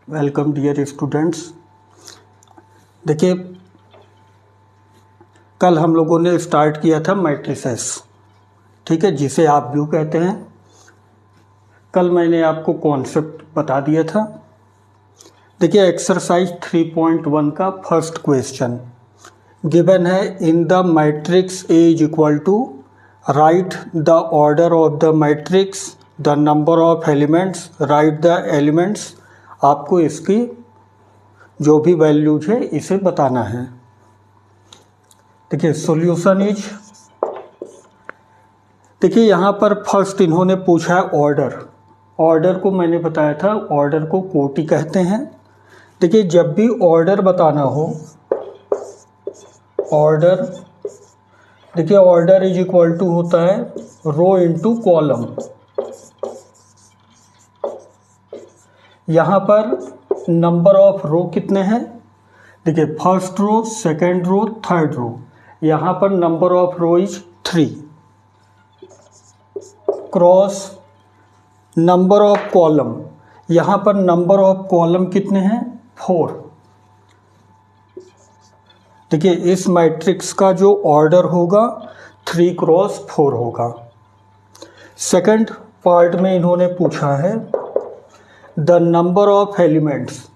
Welcome dear students. देखिए, कल हम लोगों ने स्टार्ट किया था मैट्रिसेस, ठीक है, जिसे आप व्यू कहते हैं। कल मैंने आपको कॉन्सेप्ट बता दिया था। देखिए, एक्सरसाइज 3.1 का फर्स्ट क्वेश्चन गिवन है। In the matrix A is equal to right the order of the matrix, the number of elements, right the elements. आपको इसकी जो भी वैल्यूज है इसे बताना है। देखिए, सॉल्यूशन इज, देखिए यहाँ पर फर्स्ट इन्होंने पूछा है ऑर्डर। ऑर्डर को मैंने बताया था, ऑर्डर को कोटि कहते हैं। देखिए, जब भी ऑर्डर बताना हो, ऑर्डर, देखिए ऑर्डर इज इक्वल टू होता है रो इनटू कॉलम। यहाँ पर नंबर ऑफ रो कितने हैं? देखिए, first row, second row, third row. यहाँ पर number of row is 3 cross number of column. यहाँ पर नंबर ऑफ कॉलम कितने हैं? 4। देखिए, इस मैट्रिक्स का जो ऑर्डर होगा 3 क्रॉस 4 होगा। सेकंड पार्ट में इन्होंने पूछा है द नंबर ऑफ एलिमेंट्स।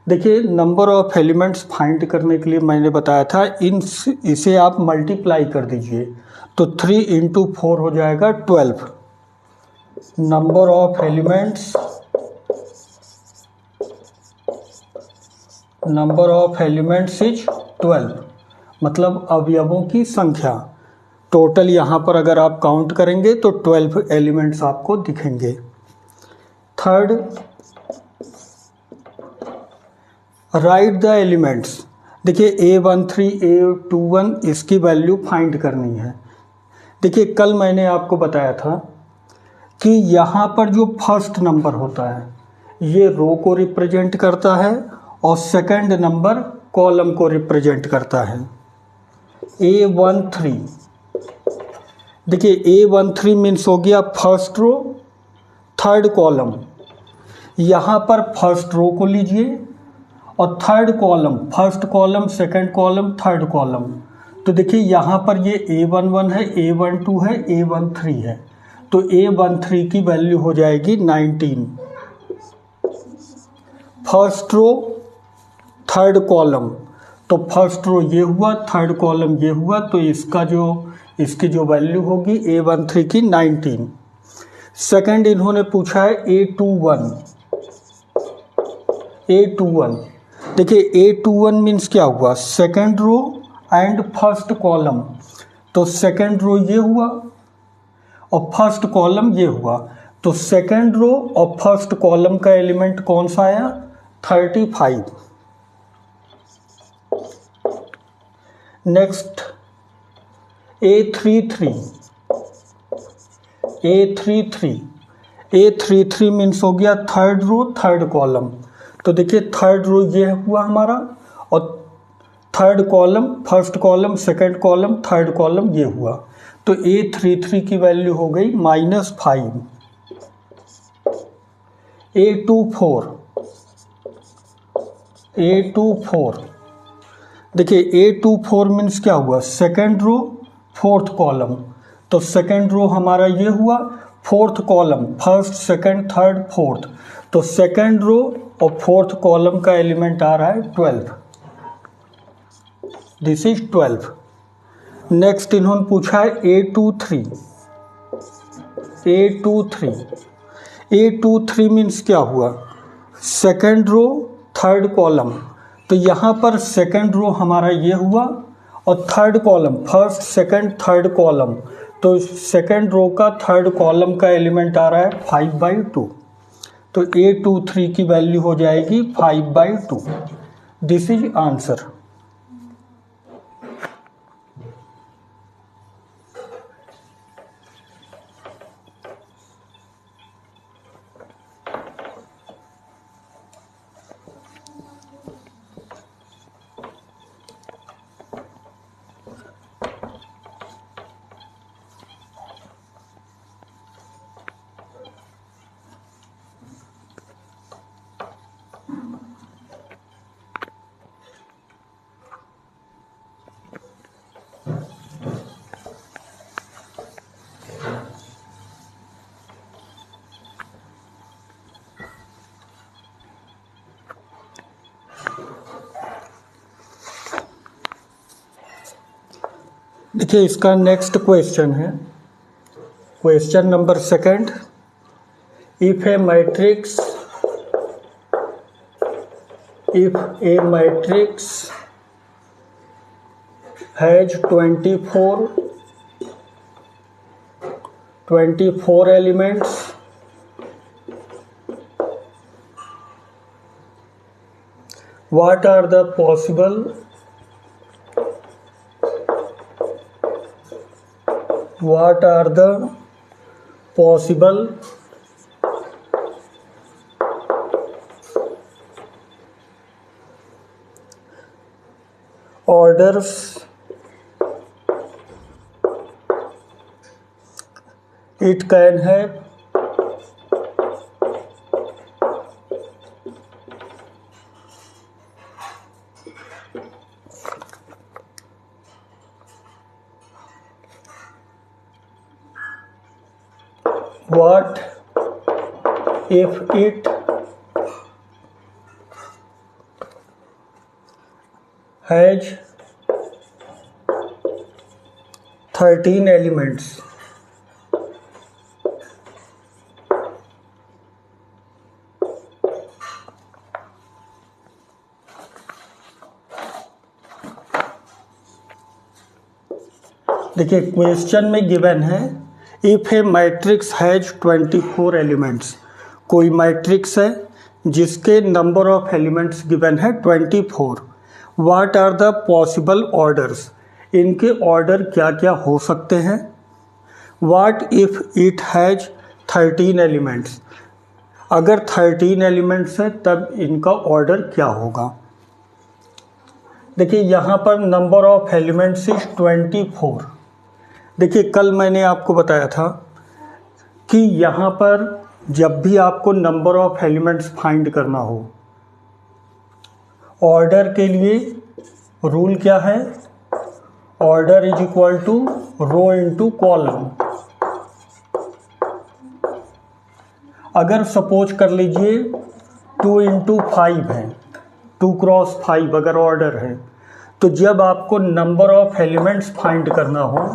देखिए, नंबर ऑफ एलिमेंट्स फाइंड करने के लिए मैंने बताया था इसे आप मल्टीप्लाई कर दीजिए तो 3 इंटू 4 हो जाएगा 12। Number of elements, number of elements is 12, मतलब अवयवों की संख्या। टोटल यहाँ पर अगर आप काउंट करेंगे तो 12 एलिमेंट्स आपको दिखेंगे। Third, right the elements. देखिए, A13, A21 इसकी वैल्यू फाइंड करनी है। देखिए, कल मैंने आपको बताया था कि यहाँ पर जो फर्स्ट नंबर होता है ये रो को रिप्रेजेंट करता है और सेकंड नंबर कॉलम को रिप्रेजेंट करता है। A13, देखिए A13 मीन्स हो गया फर्स्ट रो थर्ड कॉलम। यहाँ पर फर्स्ट रो को लीजिए और third column, first column, second column, third column. तो देखिए यहाँ पर ये A11 है, A12 है, A13 है, तो A13 की वैल्यू हो जाएगी 19। फर्स्ट रो थर्ड कॉलम, तो फर्स्ट रो ये हुआ, थर्ड कॉलम ये हुआ, तो इसकी जो वैल्यू होगी A13 की 19। सेकंड इन्होंने पूछा है A21। देखिए, A21 मीन्स क्या हुआ? Second row and first column. तो सेकंड रो ये हुआ और फर्स्ट कॉलम ये हुआ, तो सेकंड रो और फर्स्ट कॉलम का एलिमेंट कौन सा आया? 35। नेक्स्ट A33 मीन्स हो गया थर्ड रो थर्ड कॉलम। तो देखिए, थर्ड रो ये हुआ हमारा और third column, first column, second column, third column ये हुआ, तो A33 की वैल्यू हो गई -5। A24, देखिए A24 मीन्स क्या हुआ? Second row fourth column. तो सेकंड रो हमारा ये हुआ, fourth column, first, second, third, fourth, तो सेकंड रो और फोर्थ कॉलम का एलिमेंट आ रहा है 12। This is 12। नेक्स्ट इन्होंने पूछा है A23 मीन्स क्या हुआ? Second row third column. तो यहाँ पर सेकंड रो हमारा ये हुआ और third column, first, second, third column, तो सेकंड रो का थर्ड कॉलम का एलिमेंट आ रहा है 5/2, तो A23 की वैल्यू हो जाएगी 5/2। This is answer. देखिए इसका नेक्स्ट क्वेश्चन है, question number second. If a matrix has 24 elements, what are the possible orders it can have? What if it has 13 elements? देखिए क्वेश्चन में गिवन है if a matrix has 24 elements, कोई matrix है जिसके number of elements given है 24। What are the possible orders, इनके order क्या क्या हो सकते हैं। What if it has 13 elements, अगर 13 एलिमेंट्स है तब इनका ऑर्डर क्या होगा। देखिए यहाँ पर नंबर ऑफ एलिमेंट्स इज 24। देखिए कल मैंने आपको बताया था कि यहाँ पर जब भी आपको नंबर ऑफ एलिमेंट्स फाइंड करना हो, ऑर्डर के लिए रूल क्या है, order is equal to row into column. अगर सपोज कर लीजिए 2 इंटू 5 है, 2 क्रॉस 5 अगर ऑर्डर है, तो जब आपको नंबर ऑफ एलिमेंट्स फाइंड करना हो,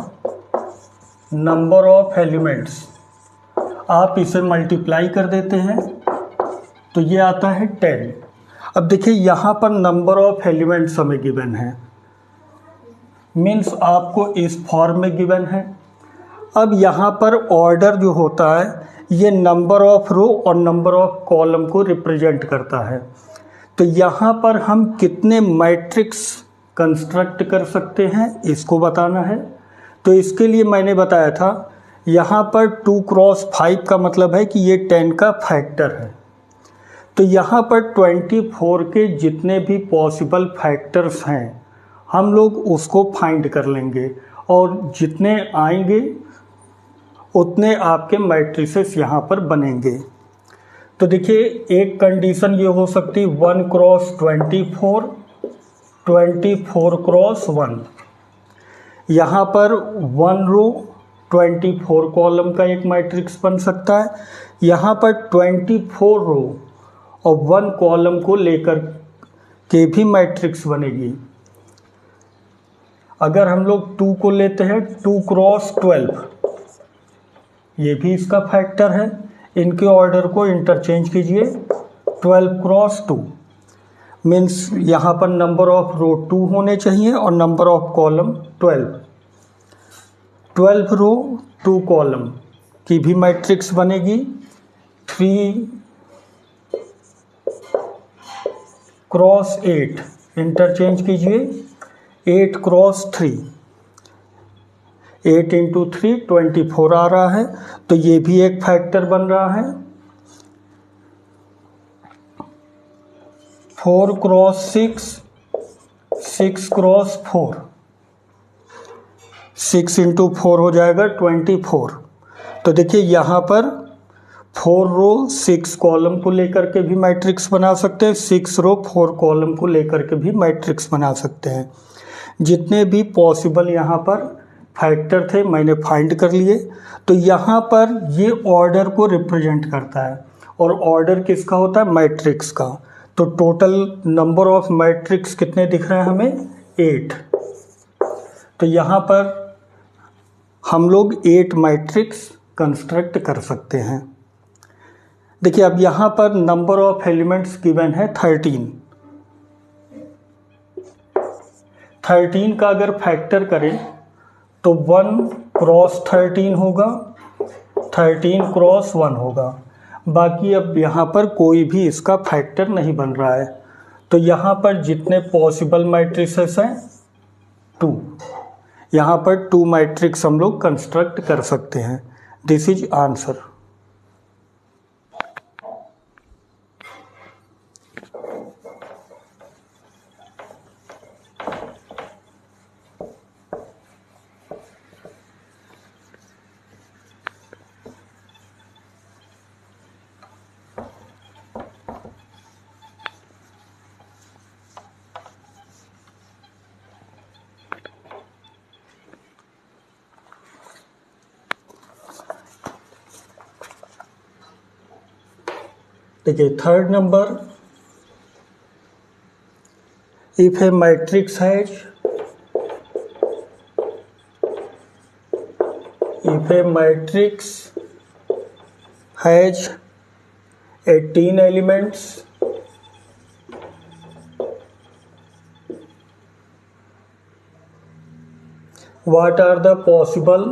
नंबर ऑफ एलिमेंट्स आप इसे मल्टीप्लाई कर देते हैं तो ये आता है 10। अब देखिए यहाँ पर नंबर ऑफ एलिमेंट्स हमें गिवन है, मीन्स आपको इस फॉर्म में गिवन है। अब यहाँ पर ऑर्डर जो होता है ये नंबर ऑफ रो और नंबर ऑफ कॉलम को रिप्रेजेंट करता है। तो यहाँ पर हम कितने मैट्रिक्स कंस्ट्रक्ट कर सकते हैं इसको बताना है। तो इसके लिए मैंने बताया था यहाँ पर 2 क्रॉस 5 का मतलब है कि ये 10 का फैक्टर है। तो यहाँ पर 24 के जितने भी पॉसिबल फैक्टर्स हैं हम लोग उसको फाइंड कर लेंगे और जितने आएंगे उतने आपके मैट्रिसेस यहाँ पर बनेंगे। तो देखिए एक कंडीशन ये हो सकती है 1 क्रॉस 24, 24 क्रॉस 1। यहाँ पर 1 रो 24 कॉलम का एक मैट्रिक्स बन सकता है। यहाँ पर 24 रो और 1 कॉलम को लेकर के भी मैट्रिक्स बनेगी। अगर हम लोग 2 को लेते हैं 2 क्रॉस 12, ये भी इसका फैक्टर है। इनके ऑर्डर को इंटरचेंज कीजिए, 12 क्रॉस 2 मीन्स यहाँ पर नंबर ऑफ रो 2 होने चाहिए और number of column 12 row 2 column की भी मैट्रिक्स बनेगी। 3 क्रॉस 8 इंटरचेंज कीजिए, 8 क्रॉस 3, 8 इंटू 3 24 आ रहा है, तो ये भी एक फैक्टर बन रहा है। 4 क्रॉस 6, 6 क्रॉस 4, 6 इंटू 4 हो जाएगा 24। तो देखिए यहाँ पर 4 रो 6 कॉलम को लेकर के भी मैट्रिक्स बना सकते हैं, 6 रो 4 कॉलम को लेकर के भी मैट्रिक्स बना सकते हैं। जितने भी पॉसिबल यहाँ पर फैक्टर थे मैंने फाइंड कर लिए। तो यहाँ पर ये ऑर्डर को रिप्रेजेंट करता है और ऑर्डर किसका होता है, मैट्रिक्स का। तो टोटल नंबर ऑफ मैट्रिक्स कितने दिख रहे हैं हमें, 8। तो यहाँ पर हम लोग 8 मैट्रिक्स कंस्ट्रक्ट कर सकते हैं। देखिए अब यहाँ पर नंबर ऑफ एलिमेंट्स गिवन है 13। 13 का अगर फैक्टर करें तो 1 क्रॉस 13 होगा, 13 क्रॉस 1 होगा। बाकी अब यहाँ पर कोई भी इसका फैक्टर नहीं बन रहा है, तो यहाँ पर जितने पॉसिबल मैट्रिसेस हैं 2, यहाँ पर 2 मैट्रिक्स हम लोग कंस्ट्रक्ट कर सकते हैं। This is answer. देखिए third number, if a matrix has 18 elements, what are the possible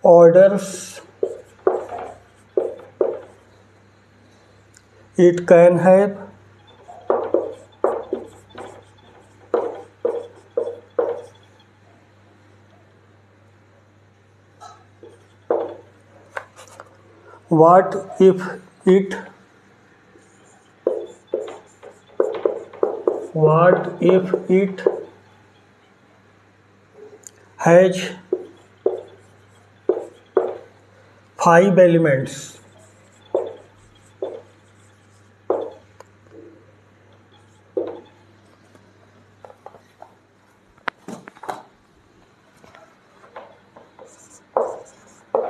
orders it can have? What if it has 5 elements?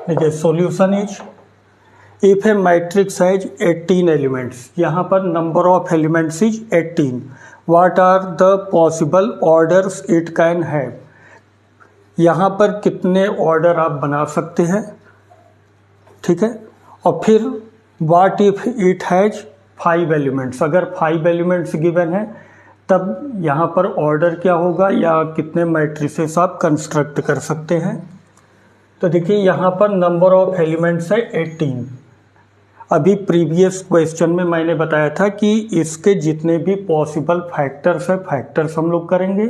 देखिए solution is, if a matrix has 18 elements, यहाँ पर number of elements is 18, what are the possible orders it can have? यहाँ पर कितने order आप बना सकते हैं, ठीक है। और फिर what if it has 5 elements, अगर 5 एलिमेंट्स गिवन है तब यहाँ पर ऑर्डर क्या होगा या कितने मैट्रिसेस आप कंस्ट्रक्ट कर सकते हैं। तो देखिए यहाँ पर नंबर ऑफ एलिमेंट्स है 18। अभी प्रीवियस क्वेश्चन में मैंने बताया था कि इसके जितने भी पॉसिबल फैक्टर्स है, फैक्टर्स हम लोग करेंगे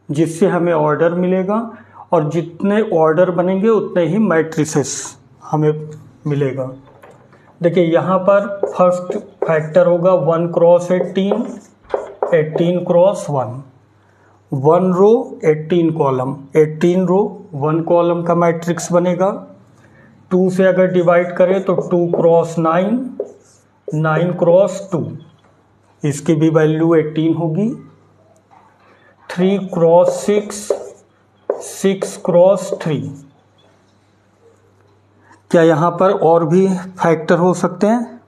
जिससे हमें ऑर्डर मिलेगा, और जितने ऑर्डर बनेंगे उतने ही मैट्रिसेस हमें मिलेगा। देखिए यहाँ पर फर्स्ट फैक्टर होगा 1 क्रॉस 18, 18 क्रॉस 1, 1 रो 18 कॉलम, 18 रो 1 कॉलम का मैट्रिक्स बनेगा। 2 से अगर डिवाइड करें तो 2 क्रॉस 9, 9 क्रॉस 2, इसकी भी वैल्यू 18 होगी। 3 क्रॉस 6, 6 क्रॉस 3। क्या यहाँ पर और भी फैक्टर हो सकते हैं?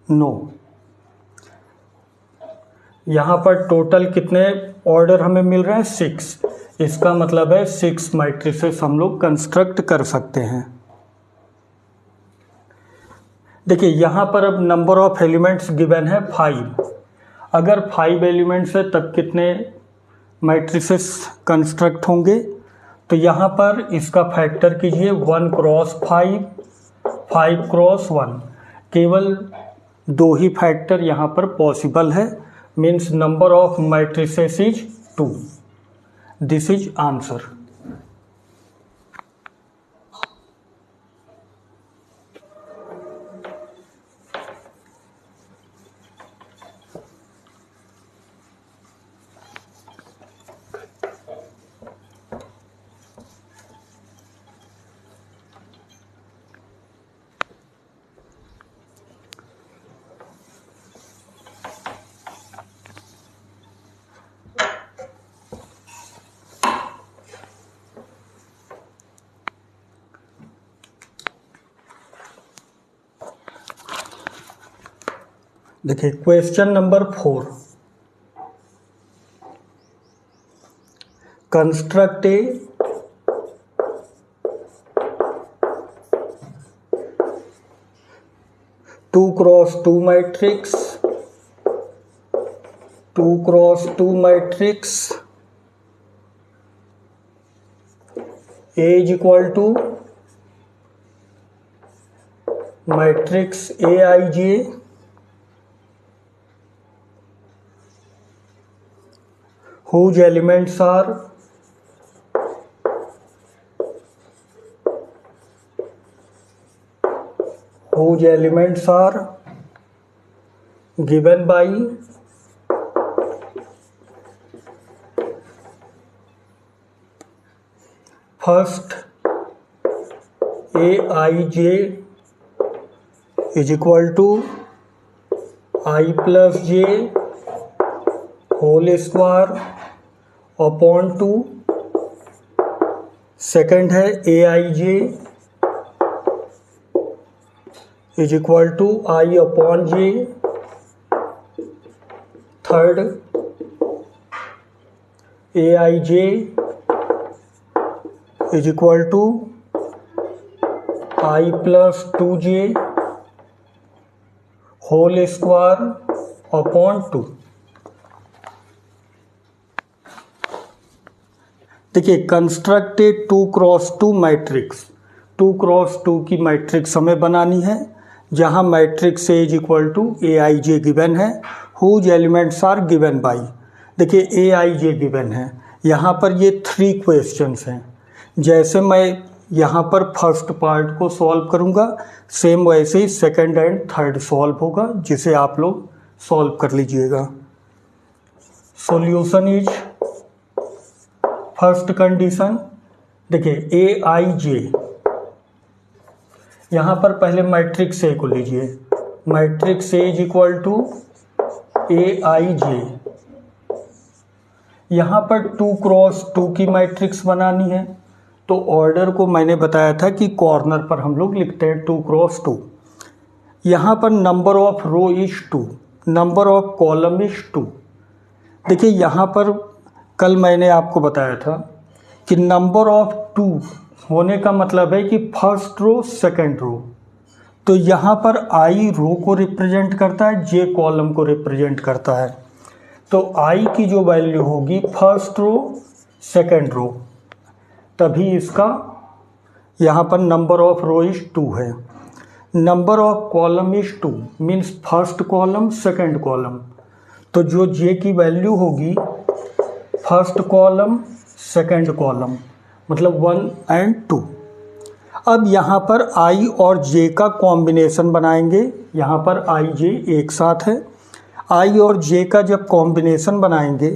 नो। यहाँ पर टोटल कितने ऑर्डर हमें मिल रहे हैं? 6। इसका मतलब है 6 मैट्रिसेस हम लोग कंस्ट्रक्ट कर सकते हैं। देखिए यहाँ पर अब नंबर ऑफ एलिमेंट्स गिवन है 5। अगर 5 एलिमेंट्स है तब कितने मैट्रिसेस कंस्ट्रक्ट होंगे? तो यहाँ पर इसका फैक्टर कीजिए 1 क्रॉस 5, 5 क्रॉस 1। केवल 2 ही फैक्टर यहाँ पर पॉसिबल है, means number of matrices is 2। This is answer. देखिए question number 4, construct a 2x2 matrix, 2x2 matrix A is equal to matrix Aij whose elements are given by first Aij is equal to I plus j whole square upon 2। Second है Aij is equal to I upon j। Third Aij is equal to I plus 2j whole square upon 2। देखिए construct a 2x2 matrix, 2x2 की matrix हमें बनानी है जहां matrix A is equal to Aij given है, whose elements are given by. देखिए Aij given है, यहाँ पर ये 3 क्वेश्चंस हैं। जैसे मैं यहाँ पर फर्स्ट पार्ट को सॉल्व करूँगा सेम वैसे ही सेकंड एंड थर्ड सॉल्व होगा, जिसे आप लोग सॉल्व कर लीजिएगा। सॉल्यूशन इज फर्स्ट कंडीशन, देखिए Aij, यहाँ पर पहले मैट्रिक्स ए को लीजिए, matrix A is equal to Aij। यहाँ पर 2x2 की मैट्रिक्स बनानी है तो ऑर्डर को मैंने बताया था कि कॉर्नर पर हम लोग लिखते हैं 2x2। यहाँ पर number of row is 2, number of column is 2। देखिए यहाँ पर कल मैंने आपको बताया था कि नंबर ऑफ 2 होने का मतलब है कि फर्स्ट रो सेकंड रो, तो यहाँ पर I रो को रिप्रेजेंट करता है, J कॉलम को रिप्रेजेंट करता है। तो I की जो वैल्यू होगी फर्स्ट रो सेकंड रो, तभी इसका यहाँ पर नंबर ऑफ रो इज 2 है। Number of column is 2 means first column second column, तो जो J की वैल्यू होगी फर्स्ट कॉलम सेकंड कॉलम मतलब 1 एंड 2। अब यहाँ पर I और J का कॉम्बिनेशन बनाएंगे, यहाँ पर I J एक साथ है। I और J का जब कॉम्बिनेशन बनाएंगे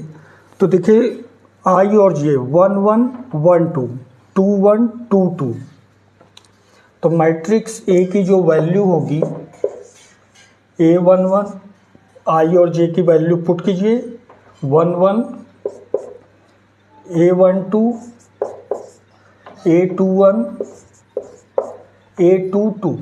तो देखिए I और J 1 1 1 2 2 1 2 2, तो मैट्रिक्स A की जो वैल्यू होगी A11, I और J की वैल्यू पुट कीजिए 1 1, A12, A21, A22।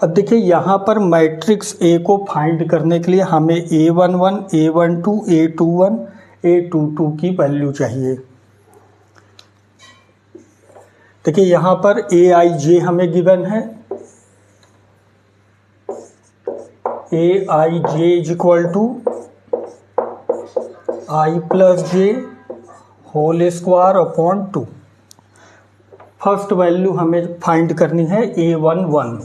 अब देखिए यहाँ पर मैट्रिक्स A को फाइंड करने के लिए हमें A11, A12, A21, A22 की वैल्यू चाहिए। देखिए यहाँ पर Aij हमें गिवन है, Aij is equal to I plus j whole square upon 2। First value हमें फाइंड करनी है A11।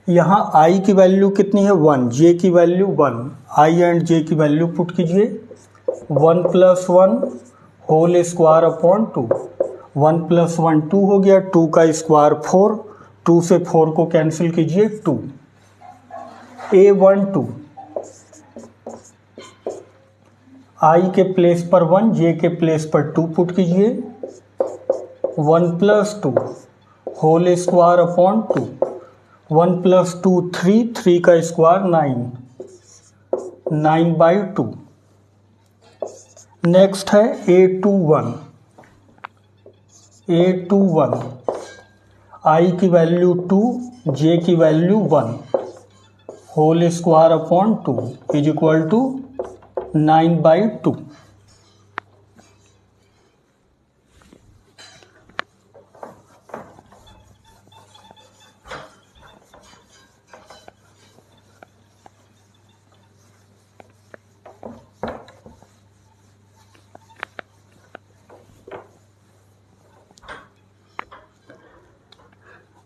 यहाँ I की वैल्यू कितनी है 1, J की वैल्यू 1, I एंड J की वैल्यू पुट कीजिए 1 plus 1 whole square upon 2। 1 plus 1 2 हो गया, 2 का स्क्वायर 4, 2 से 4 को कैंसिल कीजिए 2। A12 I के प्लेस पर 1, J के प्लेस पर 2 पुट कीजिए 1 plus 2 whole square upon 2। 1 plus 2 3, 3 का स्क्वायर 9, 9/2। नेक्स्ट है A21। A21 आई की वैल्यू 2, जे की value 1, whole square upon 2 is equal to 9/2।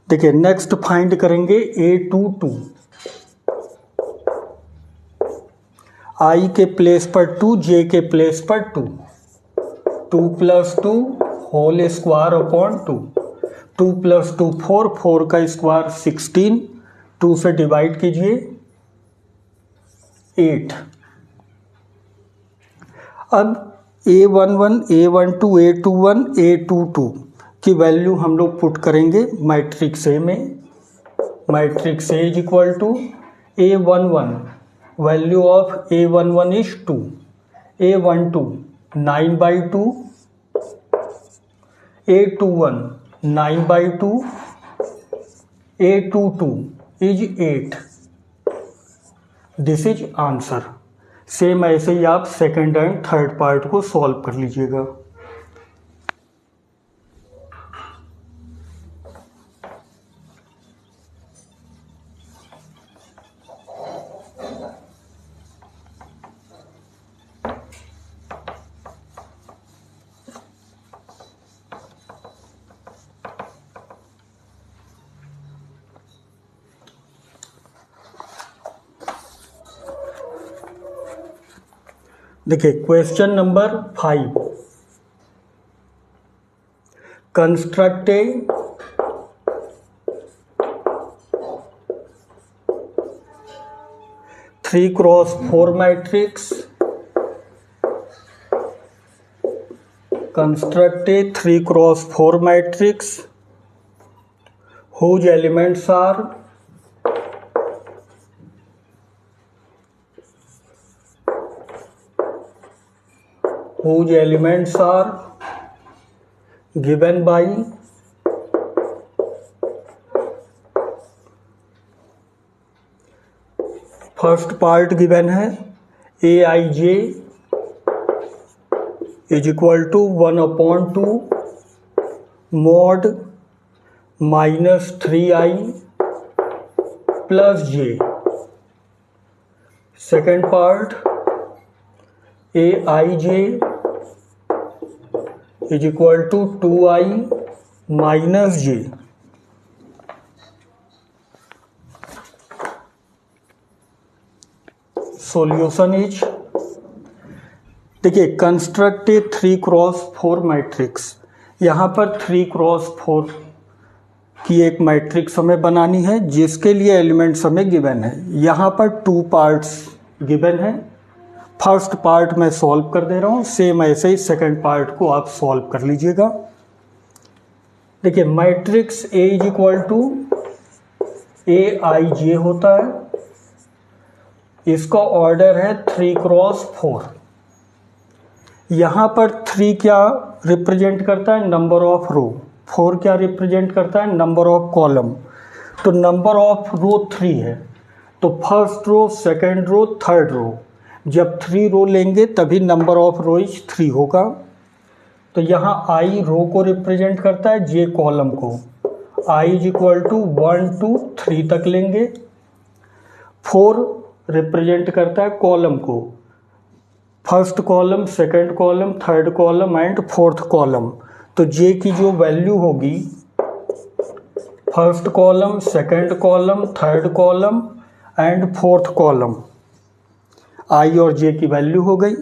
देखिए नेक्स्ट फाइंड करेंगे A22। आई के प्लेस पर 2, जे के प्लेस पर 2, 2 + 2 होल स्क्वायर अपॉन 2, 2 + 2 4, 4 का स्क्वायर 16, 2 से डिवाइड कीजिए 8। अब A11, A12, A21, A22 की वैल्यू हम लोग पुट करेंगे मैट्रिक्स ए में। Matrix A is equal to A11, value of A11 is 2, A12 9/2, A21 9/2, A22 is 8। This is answer. Same ऐसे ही आप सेकेंड एंड थर्ड पार्ट को सॉल्व कर लीजिएगा। देखिए question number 5, construct a 3x4 matrix. Construct a 3x4 matrix whose elements are given by first part given है Aij is equal to 1/2 mod -3i + j। Second part Aij is equal to 2i - j। Solution is, देखिए construct a 3x4 matrix. यहाँ पर 3x4 की एक matrix हमें बनानी है जिसके लिए एलिमेंट्स हमें गिवन है। यहाँ पर 2 पार्ट्स गिवन है। फर्स्ट पार्ट मैं सॉल्व कर दे रहा हूँ, सेम ऐसे ही सेकंड पार्ट को आप सॉल्व कर लीजिएगा। देखिए matrix A is equal to Aij होता है, इसका ऑर्डर है 3x4। यहाँ पर 3 क्या रिप्रेजेंट करता है, नंबर ऑफ रो। 4 क्या रिप्रेजेंट करता है, नंबर ऑफ कॉलम। तो नंबर ऑफ रो 3 है, तो first row, second row, third row, जब 3 रो लेंगे तभी नंबर ऑफ रो इज 3 होगा। तो यहाँ i रो को रिप्रेजेंट करता है, j कॉलम को। i इज इक्वल टू 1 2 3 तक लेंगे। 4 रिप्रेजेंट करता है कॉलम को, first column, second column, third column and fourth column. तो j की जो वैल्यू होगी, first column, second column, third column and fourth column, i और j की वैल्यू हो गई।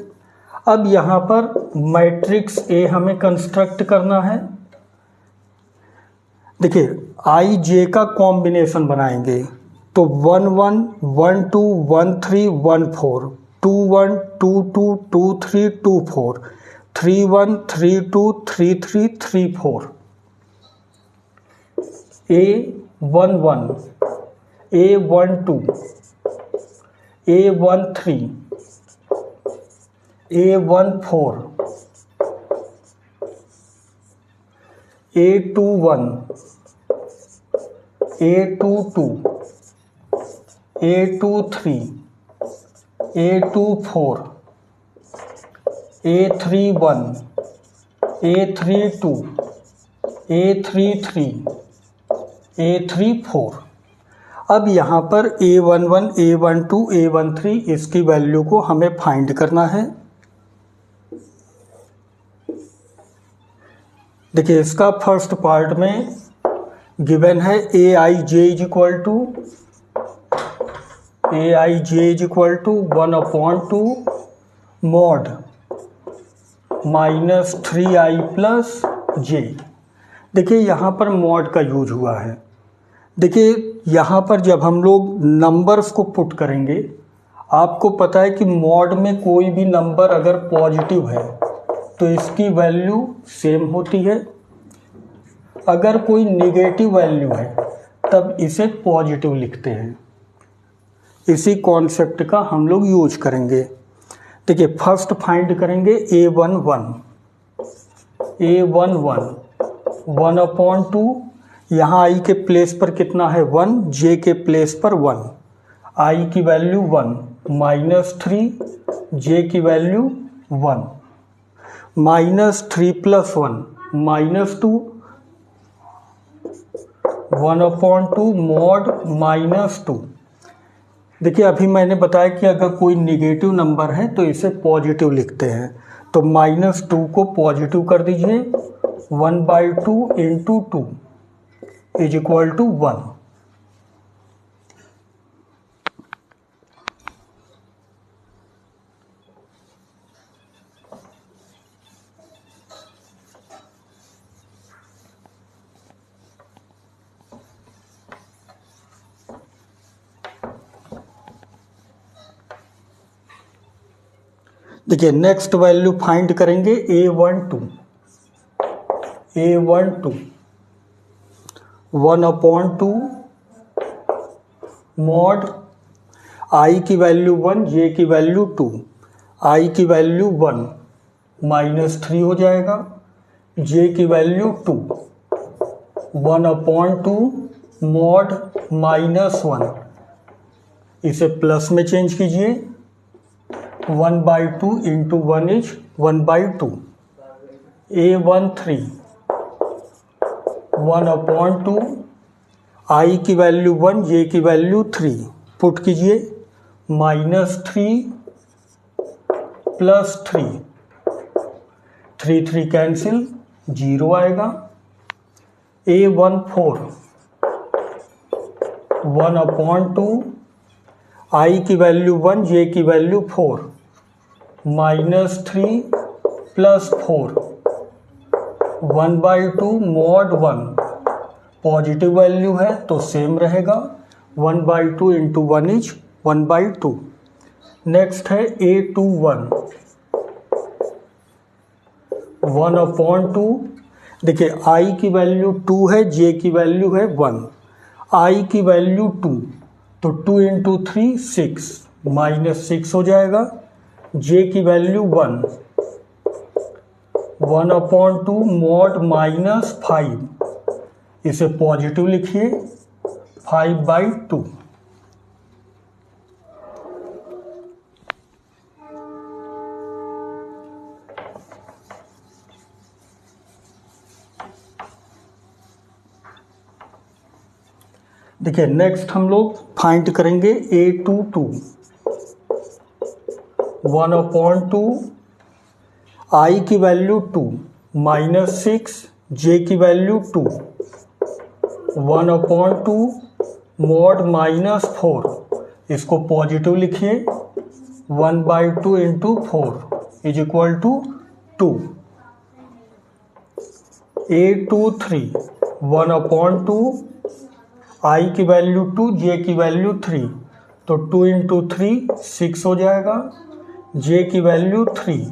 अब यहाँ पर मैट्रिक्स A हमें कंस्ट्रक्ट करना है। देखिए i j का कॉम्बिनेशन बनाएंगे, तो 1 1 1 2 1 3 1 4, 2 1 2 2 2 3 2 4, 3 1 3 2 3 3 3 4। A11, A12, A13, A14, A21, A22, A23, A24, A31, A32, A33, A34। अब यहाँ पर A11, A12, A13 इसकी वैल्यू को हमें फाइंड करना है। देखिए इसका फर्स्ट पार्ट में गिवन है Aij is equal to 1/2 mod -3i plus j। देखिए यहाँ पर मॉड का यूज हुआ है। देखिए यहाँ पर जब हम लोग नंबर्स को पुट करेंगे, आपको पता है कि मॉड में कोई भी नंबर अगर पॉजिटिव है तो इसकी वैल्यू सेम होती है, अगर कोई नेगेटिव वैल्यू है तब इसे पॉजिटिव लिखते हैं। इसी कॉन्सेप्ट का हम लोग यूज करेंगे। देखिए फर्स्ट फाइंड करेंगे A11, 1/2, यहाँ i के प्लेस पर कितना है 1, j के प्लेस पर 1, i की वैल्यू 1, -3, j की वैल्यू 1, -3 + 1 -2, 1/2 मॉड -2। देखिए अभी मैंने बताया कि अगर कोई निगेटिव नंबर है तो इसे पॉजिटिव लिखते हैं, तो -2 को पॉजिटिव कर दीजिए, 1/2 × 2 इज इक्वल टू 1। देखिए नेक्स्ट वैल्यू फाइंड करेंगे A12, 1/2 मॉड i की वैल्यू 1, j की वैल्यू 2, i की वैल्यू 1, -3 हो जाएगा, j की वैल्यू 2, 1/2 मॉड -1, इसे प्लस में चेंज कीजिए, 1/2 × 1 इज 1/2। A13, 1/2 i की वैल्यू 1, j की वैल्यू 3, पुट कीजिए, -3 + 3, 3 कैंसिल, 0 आएगा। A14, 1/2 i की वैल्यू 1, j की वैल्यू 4, -3 + 4, 1/2 मॉड 1, पॉजिटिव वैल्यू है तो सेम रहेगा, 1/2 × 1 इज 1/2। नेक्स्ट है A21, 1/2। देखिए i की वैल्यू 2 है, j की वैल्यू है 1, i की वैल्यू 2, तो 2 × 3 6, -6 हो जाएगा, j की वैल्यू 1, 1/2 मॉड -5, इसे पॉजिटिव लिखिए, 5/2। देखिए नेक्स्ट हम लोग फाइंड करेंगे A22, 1/2 i की वैल्यू 2, -6, j की वैल्यू 2, 1/2 मॉड -4, इसको पॉजिटिव लिखिए, 1/2 × 4 is equal to 2। A23, 1/2 i की वैल्यू 2, j की वैल्यू 3, तो 2 × 3 6 हो जाएगा, j की वैल्यू 3,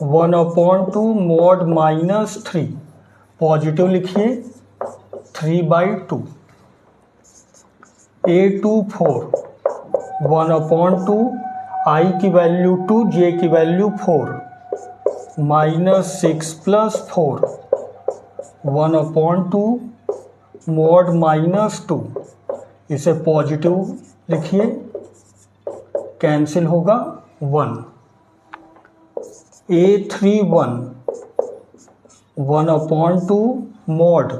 1/2 मॉड -3, पॉजिटिव लिखिए, 3/2। A24, 1/2 i की वैल्यू 2, j की वैल्यू 4, -6 + 4, 1/2 मॉड -2, इसे पॉजिटिव लिखिए, कैंसिल होगा 1। A31 1/2 मॉड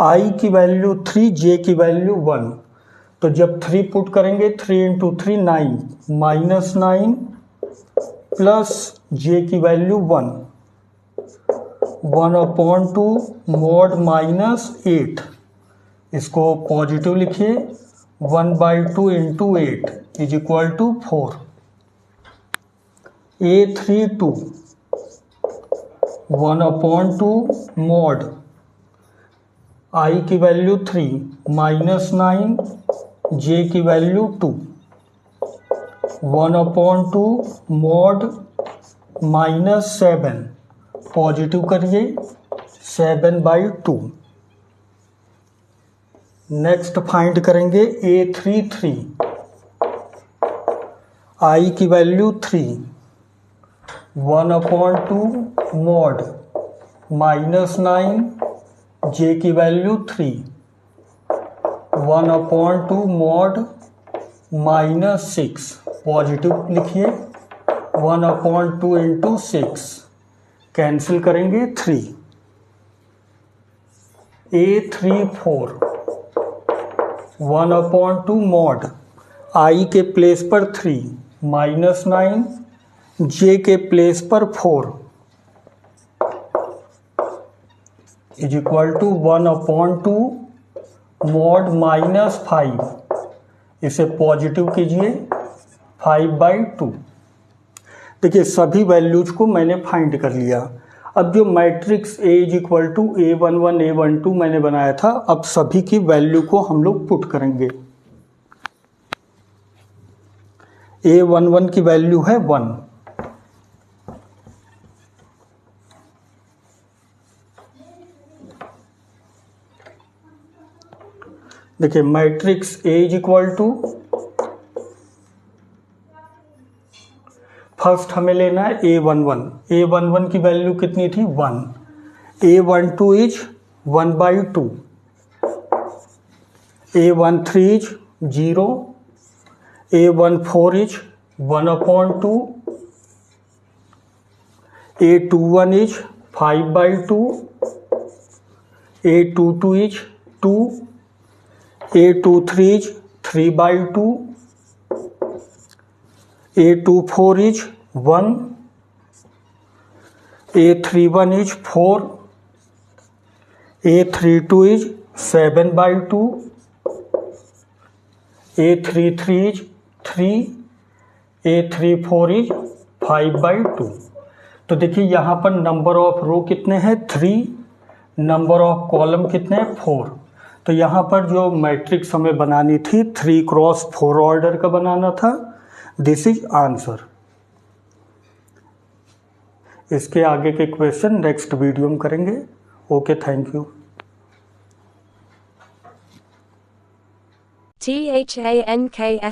i की वैल्यू 3, j की वैल्यू 1, तो जब 3 पुट करेंगे 3 × 3 9, -9 प्लस j की वैल्यू 1, 1/2 मॉड -8, इसको पॉजिटिव लिखिए, 1/2 × 8 = 4। A32 1/2 मॉड i की वैल्यू 3, -9 j की वैल्यू 2, 1/2 मॉड -7, पॉजिटिव करिए, 7/2। नेक्स्ट फाइंड करेंगे A33, i की वैल्यू 3, 1/2 मॉड -9 j की वैल्यू 3, 1/2 मॉड -6, पॉजिटिव लिखिए, 1/2 × 6, कैंसिल करेंगे 3। A34 1/2 मॉड i के प्लेस पर 3, -9 j के प्लेस पर 4 = 1/2 मॉड -5, इसे पॉजिटिव कीजिए, 5/2। देखिए सभी वैल्यूज को मैंने फाइंड कर लिया। अब जो मैट्रिक्स A = A11 A12 मैंने बनाया था, अब सभी की वैल्यू को हम लोग पुट करेंगे। A11 की वैल्यू है 1, देखिए मैट्रिक्स A = फर्स्ट हमें लेना है A11। A11 की वैल्यू कितनी थी? 1। A12 is 1/2, A13 is 0, A14 is 1/2, A21 is 5/2, A22 is 2, A23 is 3/2, A24 is 1, A31 is 4, A32 is 7/2, A33 is 3, A34 is 5/2। तो देखिए यहाँ पर नंबर ऑफ रो कितने हैं? 3, नंबर ऑफ कॉलम कितने हैं? 4। तो यहाँ पर जो मैट्रिक्स हमें बनानी थी 3x4 ऑर्डर का बनाना था। This is answer. इसके आगे के क्वेश्चन नेक्स्ट वीडियो में करेंगे। Okay, thank you. THANKSFORWA